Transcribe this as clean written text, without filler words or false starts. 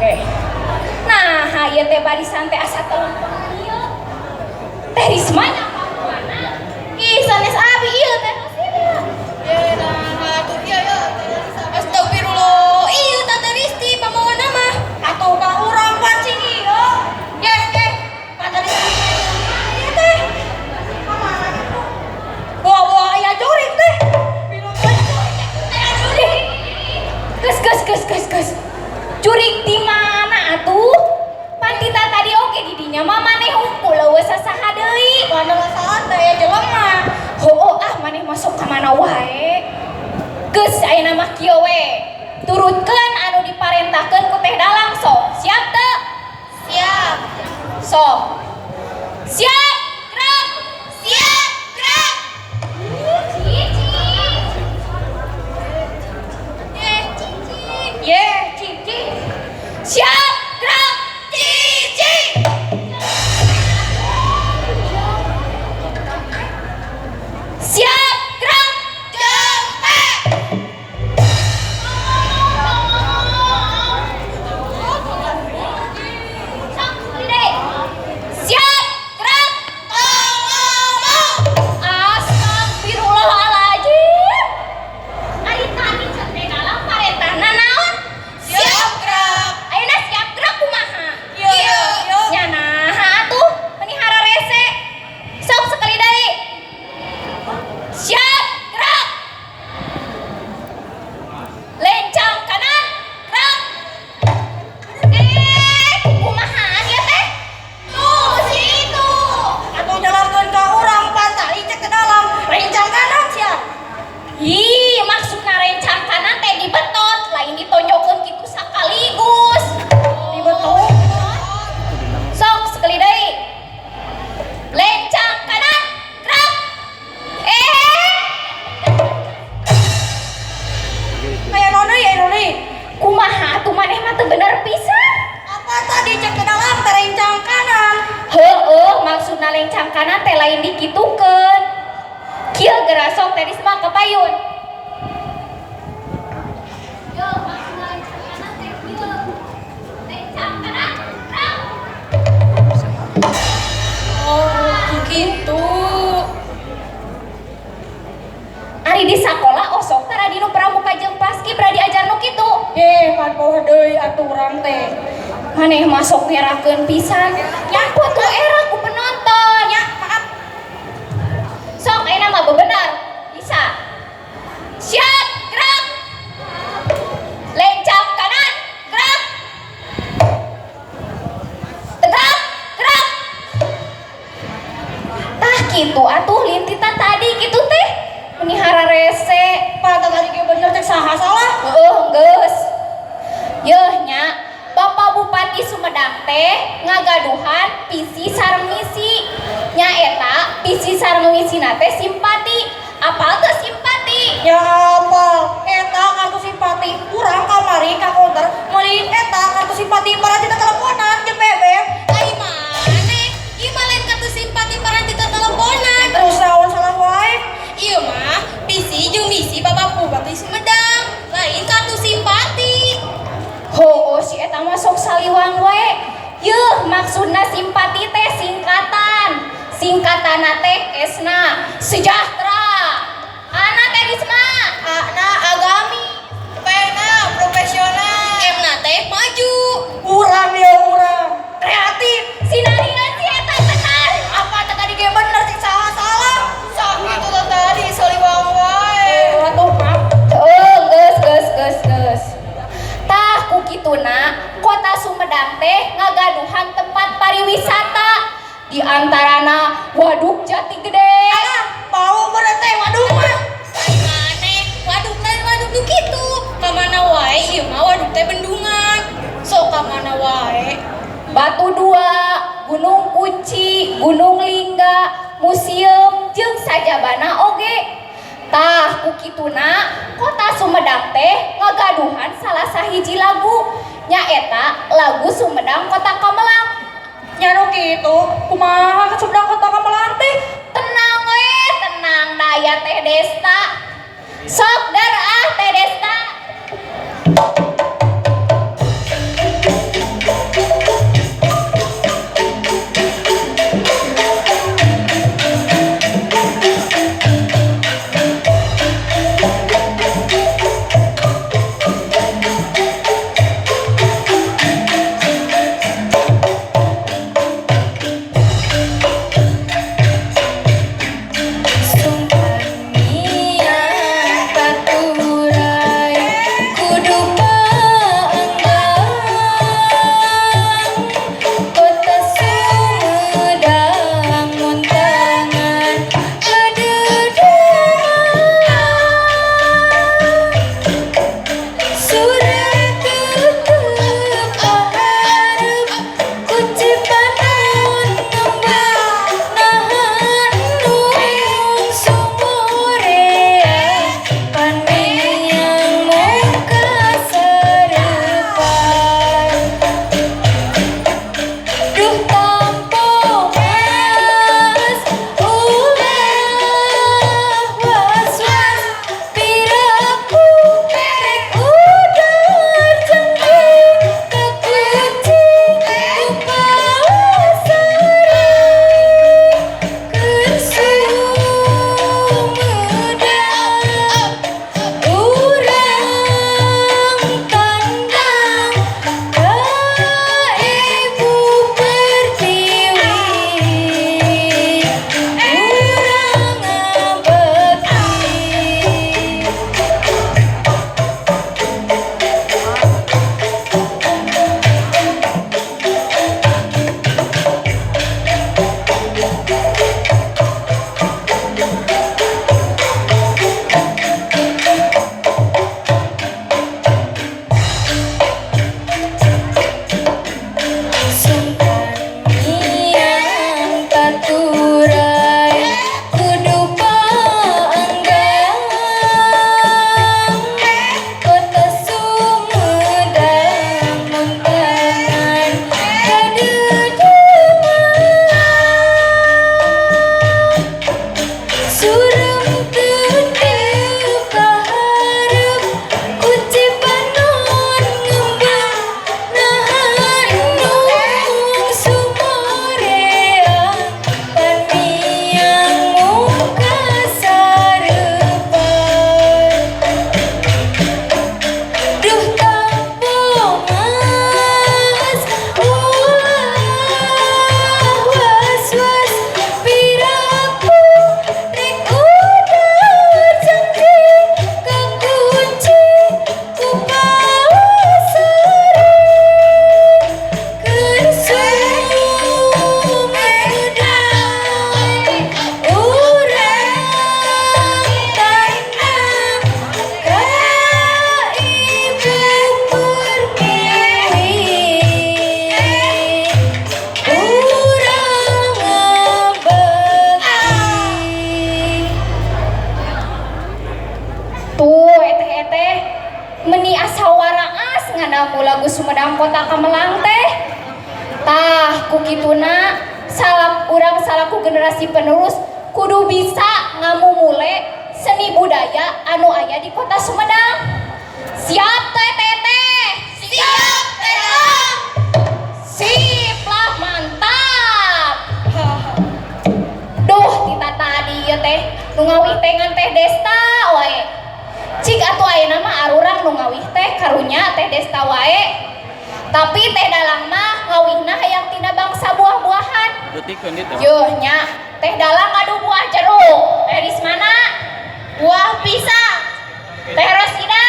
oge. Nah, ieu teh barisan teh asa telepon ieu. Teh Risma nya mana? Ih, sanes abi ieu teh nasibna. Ye nah atuh ieu astagfirullah. Ieu Tante Risti pamawana mah. Atuh ka urang pan sing ieu. Tante Risti ieu teh. Bawa aya jurig teh. Ges. Jurig di mana atuh? Pantita tadi oke di dinya mah maneh hungkul leuweus sasaha deui. Padahal saat teh jelema. Heueuh maneh masuk ka mana wae. Geus ayeuna mah kieu we. Turutkeun anu diparentahkeun ku Teh Dalang sok. Siap teu? Siap. Sok. Siap, gerak. Siap, gerak. Cici. Siap, gerak. Cici. Siap, gerak. Jempet. Siap, gerak. Ngomong. Astagfirullahaladzim. Ari tadi cek Teh Dalang parentahna naon? Siap, gerak. Ayeuna siap gerak kumaha? Ieu. Nya naha atuh? Manihara rese. Sok sekali deui. Siap, gerak. Lencang kanan, gerak. Kumaha dia teh? Tuh, situ. Atuh jalankeun ka urang pan tali cek ke dalam. Rencang kanan sia. Ih, maksudna rencang kanan teh dibetot, lain ditonjokkeun kitu sakaligus. Dibetot. Sok sekali deui. Lencang kanan, gerak. Aya noni. Kumaha atuh maneh mah teu bener pisan. Apa tadi cek ke dalam terencang kanan? Heueuh, maksudna lencang kanan teh lain dikitukeun. Kieu geura sok teh Risma kepayun. Yo, maksudna lencang kanan teh kieu. Lencang kanan, gerak. Oh, gitu. Ari di sakola osok tara dinu pramuka jeung paski bra diajar nu kitu. Pan poho deui aturan teh. Maneh masuk ngerakeun pisan. Nyangkut ku era ku penonton. Ya, maaf. Sok ayeuna mah bebenar. Bisa. Siap, gerak. Lencang kanan, gerak. Tegak, gerak. Tah kitu atuh lintitan tadi kitu teh. Menihara rese. Pada tadi ge bener cek saha salah. Geus. Yeuh nya, Bapak Bupati Sumedang teh ngagaduhan visi sareng misi. Nya eta visi sareng misina teh simpati. Apal teu simpati? Ya apa? Eta kartu simpati urang kamari ka counter meuli eta kartu simpati para tita teleponan jeung bebek. Ai maneh? Ieu mah lain kartu simpati para tita teleponan. Terus naon salah wae? Ieu mah visi jeung misi Bapak Bupati Sumedang. Lain kartu simpati. Hoo, si eta mah sok saliwang we. Yeuh, maksudna simpati teh singkatan. Singkatana teh esna sejahtera. Ana teh Risma. A-na agami. P-na profesional. M-na teh maju. Urang ya urang. Kreatif. Sinarina si eta benar. Apa tadi ge bener cek salah-salah? Sok itu tadi saliwang wae. Atuh maaf. Geus. Tah ku kituna Kota Sumedang teh ngagaduhan tempat pariwisata. Di antarana Waduk Jati Gede. Mau bener teh waduk mah. Ai maneh, waduk lain waduk nu kitu. Ka mana wae ieu mah waduk teh bendungan. Sok ka mana wae. Batu Dua, Gunung Kunci, Gunung Lingga, museum jeung sajabana oge. Tah ku kituna Kota Sumedang teh ngagaduhan salah sahiji lagu. Nyaeta lagu Sumedang Kota Kamelang. Nya nu kitu, kumaha ka Sumedang Kota Kamelang teh? Tenang we, tenang daya Teh Desta. Sok dar Teh Desta. lagu Sumedang Kota Kamelang teh. Tah ku kituna salam urang salaku generasi penerus kudu bisa ngamumule seni budaya anu aya di Kota Sumedang. Siap teh teteh? Siap, Teh. Sip lah, mantap. Duh, tita tadi ya teh nu ngawih teh ngan Teh Desta wae. Cik atuh ayeuna mah arurang nu ngawih teh karunya Teh Desta wae. Tapi Teh Dalang mah ngawihna hayang tina bangsa buah-buahan. Butikeun ditu. Yuh nya, Teh Dalang ngadu buah jeruk. Teh Rismana buah pisang. Teh Rosida